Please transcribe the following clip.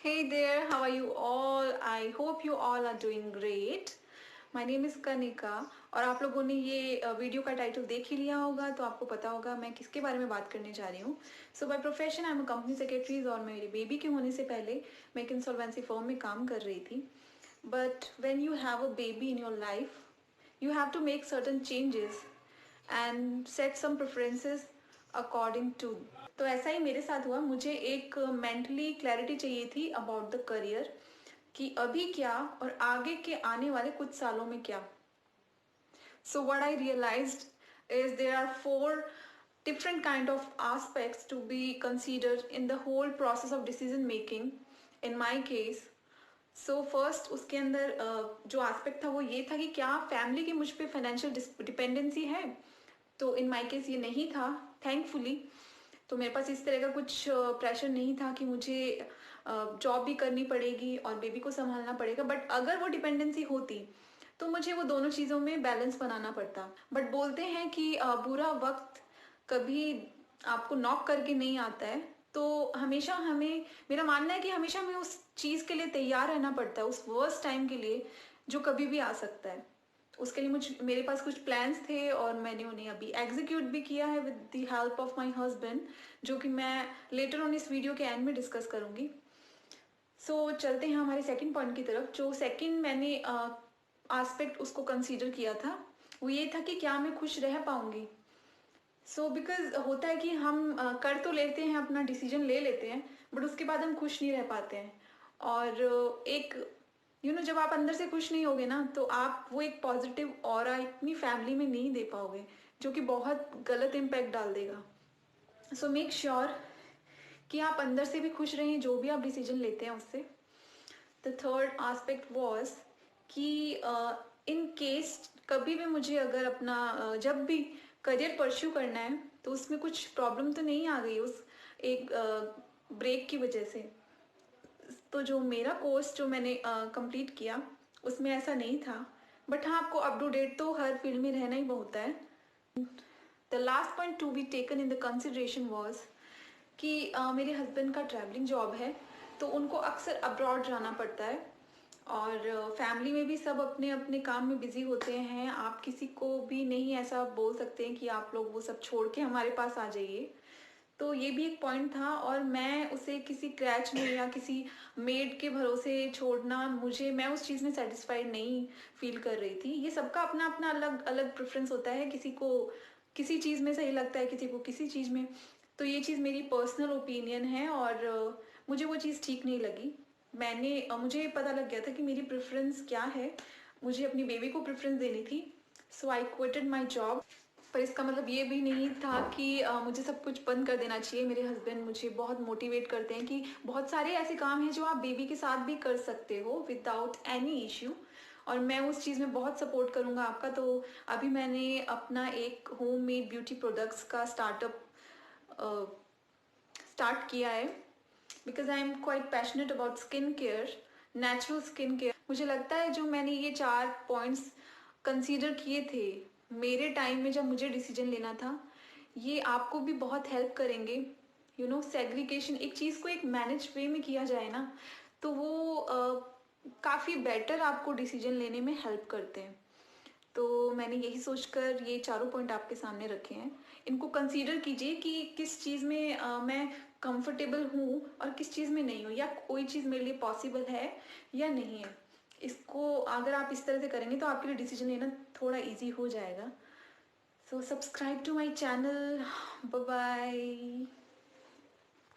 Hey there, how are you all? I hope you all are doing great. My name is Kanika और आप लोगों ने ये video का टाइटल देख ही लिया होगा तो आपको पता होगा मैं किसके बारे में बात करने जा रही हूँ। So by profession I am company secretaries और मेरी बेबी के होने से पहले मैं एक इंसॉल्वेंसी फर्म में काम कर रही थी। But when you have a baby in your life you have to make certain changes and set some preferences according to। तो ऐसा ही मेरे साथ हुआ। मुझे एक मेंटली क्लैरिटी चाहिए थी अबाउट द करियर कि अभी क्या और आगे के आने वाले कुछ सालों में क्या। So what I realized is there are four different kind of aspects to be considered in the whole process of decision making in my case। So first उसके अंदर जो एस्पेक्ट था वो ये था कि क्या फैमिली की मुझ पे फाइनेंशियल डिपेंडेंसी है। तो इन माय केस ये नहीं था, थैंकफुली। तो मेरे पास इस तरह का कुछ प्रेशर नहीं था कि मुझे जॉब भी करनी पड़ेगी और बेबी को संभालना पड़ेगा। बट अगर वो डिपेंडेंसी होती तो मुझे वो दोनों चीज़ों में बैलेंस बनाना पड़ता। बट बोलते हैं कि बुरा वक्त कभी आपको नॉक करके नहीं आता है। तो हमेशा हमें, मेरा मानना है कि हमेशा हमें उस चीज़ के लिए तैयार रहना पड़ता है, उस वर्स्ट टाइम के लिए जो कभी भी आ सकता है। उसके लिए मेरे पास कुछ प्लान्स थे और मैंने उन्हें अभी एग्जीक्यूट भी किया है with the help of my husband, जो कि मैं लेटर ऑन इस वीडियो के एंड में डिस्कस करूंगी। सो चलते हैं हमारे सेकंड पॉइंट की तरफ। जो सेकंड मैंने एस्पेक्ट उसको कंसीडर किया था वो ये था कि क्या मैं खुश रह पाऊंगी। सो बिकॉज होता है कि हम कर तो लेते हैं, अपना डिसीजन ले लेते हैं, बट उसके बाद हम खुश नहीं रह पाते हैं। और एक जब आप अंदर से खुश नहीं होगे ना तो आप वो एक पॉजिटिव ऑरा अपनी फैमिली में नहीं दे पाओगे, जो कि बहुत गलत इम्पैक्ट डाल देगा। सो मेक श्योर कि आप अंदर से भी खुश रहें जो भी आप डिसीजन लेते हैं उससे। द थर्ड आस्पेक्ट वॉज कि इन केस कभी भी मुझे अगर अपना जब भी करियर परस्यू करना है तो उसमें कुछ प्रॉब्लम तो नहीं आ गई उस एक ब्रेक की वजह से। तो जो मेरा कोर्स जो मैंने कंप्लीट किया उसमें ऐसा नहीं था। बट हाँ, आपको अप टू डेट तो हर फील्ड में रहना ही होता है। The last point to be taken in the consideration was कि मेरे हस्बैंड का ट्रैवलिंग जॉब है तो उनको अक्सर अब्रॉड जाना पड़ता है और फैमिली में भी सब अपने अपने काम में बिजी होते हैं। आप किसी को भी नहीं ऐसा बोल सकते हैं कि आप लोग वो सब छोड़ के हमारे पास आ जाइए। तो ये भी एक पॉइंट था और मैं उसे किसी क्रैच में या किसी मेड के भरोसे छोड़ना, मैं उस चीज़ में सेटिस्फाइड नहीं फील कर रही थी। ये सबका अपना अपना अलग अलग प्रेफरेंस होता है, किसी को किसी चीज़ में सही लगता है, किसी को किसी चीज़ में। तो ये चीज़ मेरी पर्सनल ओपिनियन है और मुझे वो चीज़ ठीक नहीं लगी। मुझे पता लग गया था कि मेरी प्रेफरेंस क्या है, मुझे अपनी बेबी को प्रेफरेंस देनी थी। सो आई क्विटेड माई जॉब। पर इसका मतलब ये भी नहीं था कि मुझे सब कुछ बंद कर देना चाहिए। मेरे हस्बैंड मुझे बहुत मोटिवेट करते हैं कि बहुत सारे ऐसे काम हैं जो आप बेबी के साथ भी कर सकते हो विदाउट एनी इश्यू, और मैं उस चीज़ में बहुत सपोर्ट करूँगा आपका। तो अभी मैंने अपना एक होम मेड ब्यूटी प्रोडक्ट्स का स्टार्ट किया है because I am quite passionate about skin care, natural skin care. मुझे लगता है जो मैंने ये 4 पॉइंट्स कंसीडर किए थे मेरे टाइम में जब मुझे डिसीजन लेना था, ये आपको भी बहुत हेल्प करेंगे। सेग्रीगेशन, एक चीज़ को एक मैनेज वे में किया जाए ना तो वो काफ़ी बेटर आपको डिसीजन लेने में हेल्प करते हैं। तो मैंने यही सोचकर ये चारों पॉइंट आपके सामने रखे हैं। इनको कंसीडर कीजिए कि किस चीज़ में मैं कंफर्टेबल हूँ और किस चीज़ में नहीं हूँ, या कोई चीज़ मेरे लिए पॉसिबल है या नहीं है। इसको अगर आप इस तरह से करेंगे तो आपके लिए डिसीजन लेना थोड़ा इजी हो जाएगा। So subscribe to my channel. Bye bye.